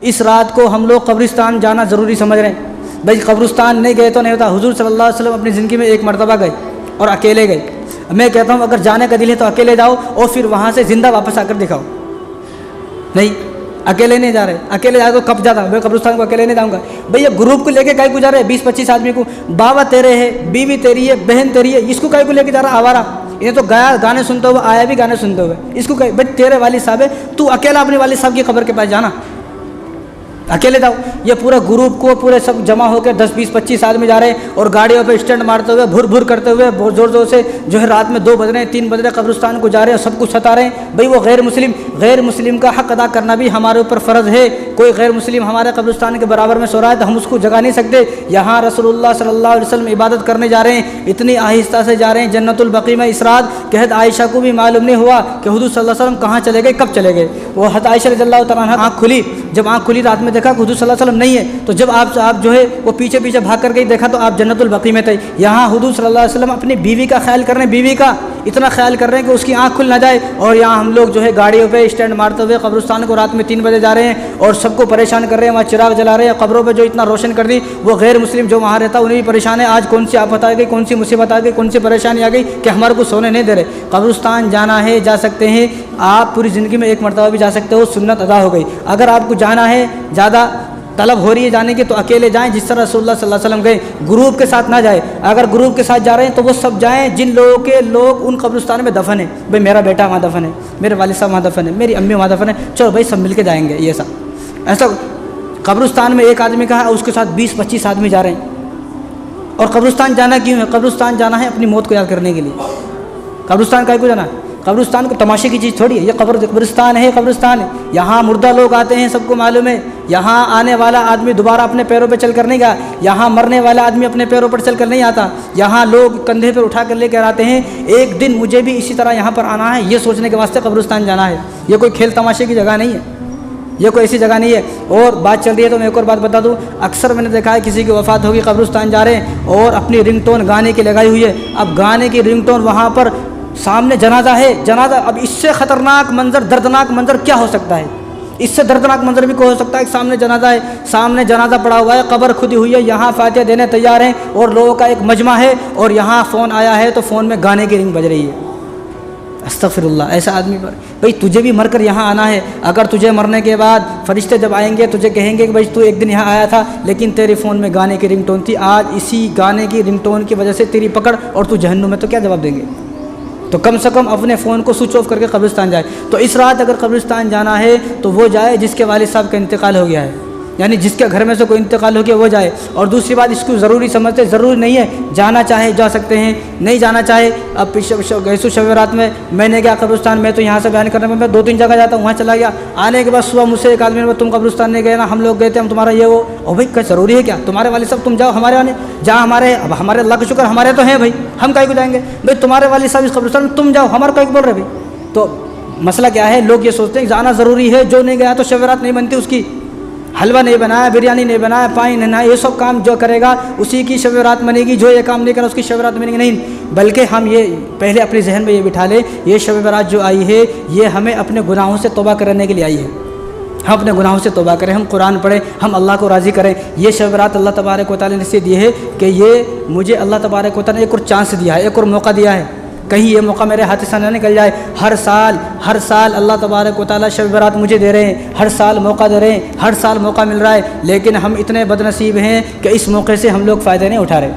اس رات کو ہم لوگ قبرستان جانا ضروری سمجھ رہے ہیں. بھائی قبرستان نہیں گئے تو نہیں ہوتا. حضور صلی اللہ علیہ وسلم اپنی زندگی میں ایک مرتبہ گئے اور اکیلے گئے. میں کہتا ہوں اگر جانے کا دل ہے تو اکیلے جاؤ اور پھر وہاں سے زندہ واپس آ کر دکھاؤ. نہیں اکیلے نہیں جا رہے. اکیلے جا تو کب جاتا. میں قبرستان کو اکیلے نہیں جاؤں گا. بھئی یہ گروپ کو لے کے کائی کو جا رہے ہیں 20-25 آدمی کو. بابا تیرے ہے, بیوی تیری ہے, بہن تیری ہے, اس کو کائی کو لے کے جا رہا آوارہ. یہ تو گیا گانے سنتے ہوئے, آیا بھی گانے سنتے ہوئے. اس کو بھائی تیرے والد صاحب ہے, تو اکیلا اپنے والد صاحب کی قبر کے پاس جانا, اکیلے جاؤ. یہ پورا گروپ کو پورے سب جمع ہو کے 10-20-25 آدمی جا رہے ہیں اور گاڑیوں پہ اسٹینڈ مارتے ہوئے بھر بھر کرتے ہوئے بہت زور زور سے جو ہے رات میں 2 بج رہے ہیں 3 بج رہے ہیں قبرستان کو جا رہے ہیں اور سب کچھ ستا رہے ہیں. بھئی وہ غیر مسلم کا حق ادا کرنا بھی ہمارے اوپر فرض ہے. کوئی غیر مسلم ہمارے قبرستان کے برابر میں سو رہا ہے تو ہم اس کو جگا نہیں سکتے. یہاں رسول اللہ صلی اللہ علیہ وسلم عبادت کرنے جا رہے ہیں, اتنی آہستہ سے جا رہے ہیں. جنت البقیع میں اس رات کہ حضرت عائشہ کو بھی معلوم نہیں ہوا کہ حضور صلی اللہ علیہ وسلم کہاں چلے گئے, کب چلے گئے. وہ حضرت عائشہ رضی اللہ تعالیٰ عنہا آنکھ کھلی. جب آنکھ کھلی رات میں دیکھا کہ حضور صلی اللہ علیہ وسلم نہیں ہے, تو جب آپ جو ہے وہ پیچھے بھاگ کر گئی, دیکھا تو آپ جنت البقیع میں تھے. یہاں حضور صلی اللہ علیہ وسلم اپنی بیوی کا خیال کر رہے ہیں, بیوی کا اتنا خیال کر رہے ہیں کہ اس کی آنکھ کھل نہ جائے. اور یہاں ہم لوگ جو ہے گاڑیوں پہ اسٹینڈ مارتے ہوئے قبرستان کو رات میں 3 بجے جا رہے ہیں اور سب کو پریشان کر رہے ہیں. وہاں چراغ جلا رہے ہیں, قبروں پہ جو اتنا روشن کر دی. وہ غیر مسلم جو وہاں رہتا انہیں بھی پریشان ہے, آج کون سی آفت آ گئی, کون سی مصیبت آ گئی, کون سی پریشانی آ گئی کہ ہمارے کو سونے نہیں دے رہے. قبرستان جانا ہے جا سکتے ہیں آپ, پوری زندگی میں ایک مرتبہ بھی جا سکتے ہو, سنت ادا ہو گئی. اگر آپ کو جانا ہے, زیادہ طلب ہو رہی ہے جانے کی, تو اکیلے جائیں جس طرح رسول اللہ صلی اللہ علیہ وسلم گئے. گروپ کے ساتھ نہ جائے. اگر گروپ کے ساتھ جا رہے ہیں تو وہ سب جائیں جن لوگوں کے لوگ ان قبرستان میں دفن ہیں. بھئی میرا بیٹا وہاں دفن ہے, میرے والد صاحب وہاں دفن ہے, میری امی وہاں دفن ہے, چلو بھائی سب مل کے جائیں گے. یہ سب ایسا قبرستان میں ایک آدمی کا ہے, اس کے ساتھ 20-25 آدمی جا رہے ہیں. اور قبرستان جانا کیوں ہے؟ قبرستان جانا ہے اپنی موت کو یاد کرنے کے لیے. قبرستان کا کو جانا ہے؟ قبرستان کو تماشے کی چیز تھوڑی ہے. یہ قبرستان ہے, قبرستان ہے. یہاں مردہ لوگ آتے ہیں, سب کو معلوم ہے. یہاں آنے والا آدمی دوبارہ اپنے پیروں پہ چل کر نہیں گیا. یہاں مرنے والا آدمی اپنے پیروں پر چل کر نہیں آتا. یہاں لوگ کندھے پر اٹھا کر لے کر آتے ہیں. ایک دن مجھے بھی اسی طرح یہاں پر آنا ہے, یہ سوچنے کے واسطے قبرستان جانا ہے. یہ کوئی کھیل تماشے کی جگہ نہیں ہے, یہ کوئی ایسی جگہ نہیں ہے. اور بات چل رہی ہے تو میں ایک اور بات بتا دوں. اکثر میں نے دیکھا ہے کسی کی وفات ہوگی, قبرستان جا رہے ہیں اور اپنی رنگ ٹون گانے کی لگائی ہوئی ہے. اب گانے کی رنگ ٹون, وہاں پر سامنے جنازہ ہے, جنازہ. اب اس سے خطرناک منظر, دردناک منظر کیا ہو سکتا ہے؟ اس سے دردناک منظر بھی کوئی ہو سکتا ہے. سامنے جنازہ ہے, سامنے جنازہ پڑا ہوا ہے, قبر کھدی ہوئی ہے, یہاں فاتحہ دینے تیار ہیں اور لوگوں کا ایک مجمع ہے, اور یہاں فون آیا ہے تو فون میں گانے کی رنگ بج رہی ہے. استغفر اللہ. ایسا آدمی پر بھئی تجھے بھی مر کر یہاں آنا ہے. اگر تجھے مرنے کے بعد فرشتے جب آئیں گے تجھے کہیں گے کہ بھئی تو ایک دن یہاں آیا تھا لیکن تیرے فون میں گانے کی رنگ ٹون تھی, آج اسی گانے کی رنگ ٹون کی وجہ سے تیری پکڑ اور تو جہنم میں, تو کیا جواب دیں گے؟ تو کم سے کم اپنے فون کو سوئچ آف کر کے قبرستان جائے. تو اس رات اگر قبرستان جانا ہے تو وہ جائے جس کے والد صاحب کا انتقال ہو گیا ہے, یعنی جس کے گھر میں سے کوئی انتقال ہو گیا وہ جائے. اور دوسری بات, اس کو ضروری سمجھتے, ضروری نہیں ہے, جانا چاہے جا سکتے ہیں, نہیں جانا چاہے. اب گیسو شب رات میں نے گیا قبرستان, میں تو یہاں سے بیان کرنے میں 2-3 جگہ جاتا ہوں, وہاں چلا گیا. آنے کے بعد صبح مجھ سے ایک آدمی نے تم قبرستان نہیں گئے نا, ہم لوگ گئے تھے, ہم تمہارا یہ وہ. اور بھائی کیا ضروری ہے کیا؟ تمہارے والد صاحب تم جاؤ, ہمارے آنے جہاں ہمارے, اب ہمارے اللہ کا شکر ہمارے تو ہیں بھائی, ہم کہیں کو جائیں گے؟ بھائی تمہارے والد صاحب اس قبرستان میں, تم جاؤ, ہمارا کہیں بول رہے بھائی. تو مسئلہ کیا ہے, لوگ یہ سوچتے ہیں جانا ضروری ہے, جو نہیں گیا تو شب رات نہیں بنتی اس کی, حلوہ نہیں بنایا, بریانی نہیں بنایا, پانی نہیں نہایا, یہ سب کام جو کرے گا اسی کی شب رات بنے گی. جو یہ کام نہیں کرا اس کی شب رات بنے گی نہیں. بلکہ ہم یہ پہلے اپنے ذہن میں یہ بٹھا لیں, یہ شب رات جو آئی ہے یہ ہمیں اپنے گناہوں سے توبہ کرنے کے لیے آئی ہے. ہم اپنے گناہوں سے توبہ کریں, ہم قرآن پڑھیں, ہم اللہ کو راضی کریں. یہ شب رات اللہ تبارک و تعالیٰ نے اسے دی ہے کہ یہ مجھے اللہ تبارک و تعالیٰ نے ایک اور چانس دیا ہے, ایک اور موقع دیا ہے. کہیں یہ موقع میرے ہاتھ سے نہ نکل جائے. ہر سال اللہ تبارک و تعالیٰ شب برات مجھے دے رہے ہیں, ہر سال موقع دے رہے ہیں, ہر سال موقع مل رہا ہے, لیکن ہم اتنے بد نصیب ہیں کہ اس موقع سے ہم لوگ فائدہ نہیں اٹھا رہے.